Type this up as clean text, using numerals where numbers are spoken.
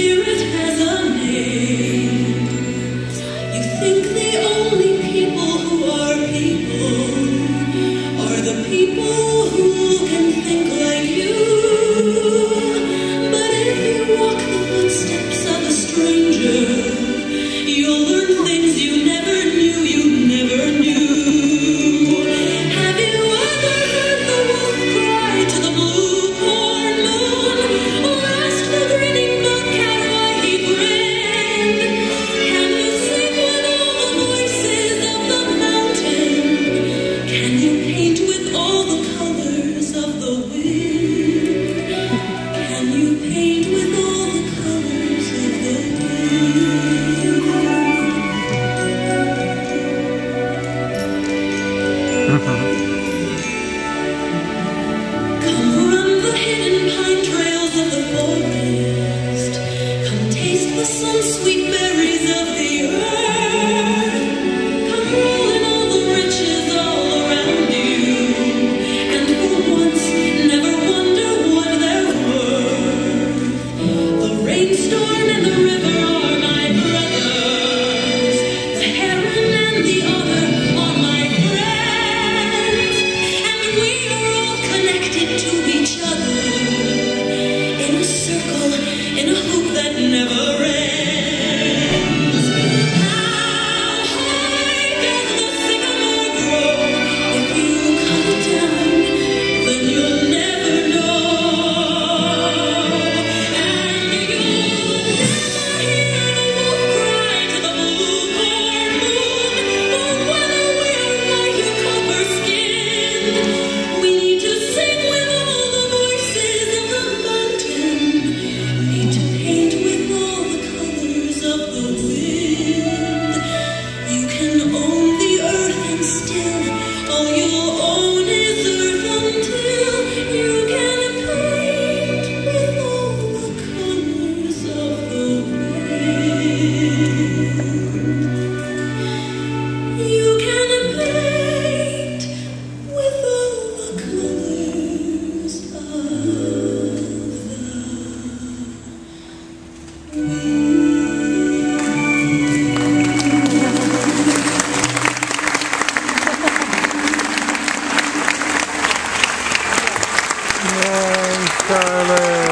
spirit has a name. You think the only people who are the people who can think like you. But if you walk the footsteps of a stranger, you'll learn things you never knew, you never knew. Have you ever heard the wolf cry to the blue corn moon, or asked the grinning bobcat why he grinned? Can you sing with all the voices of the mountain? Can you paint with all the colors of the wind? Can you paint with all the colors of the Come run the hidden pine trails of the forest. Come taste the sun-sweet berries of the earth. Come roll in all the riches all around you, and for once never wonder what they're worth. The rainstorm and the river are my brothers. The heron and the otter are my friends. And we are all connected to each other in a circle, in a hoop that never ends. How high does the sycamore grow? If you cut it down, then you'll never know. And you'll never hear the wolf cry to the blue corn moon, or whether we're white or copper skinned. We need to sing with all the voices of the mountain, need to paint with all the colors of the wind. You can own the earth and still all you'll own is earth until you can paint with all the colors of the wind. You can paint with all the colors of the Yay, Scarlett!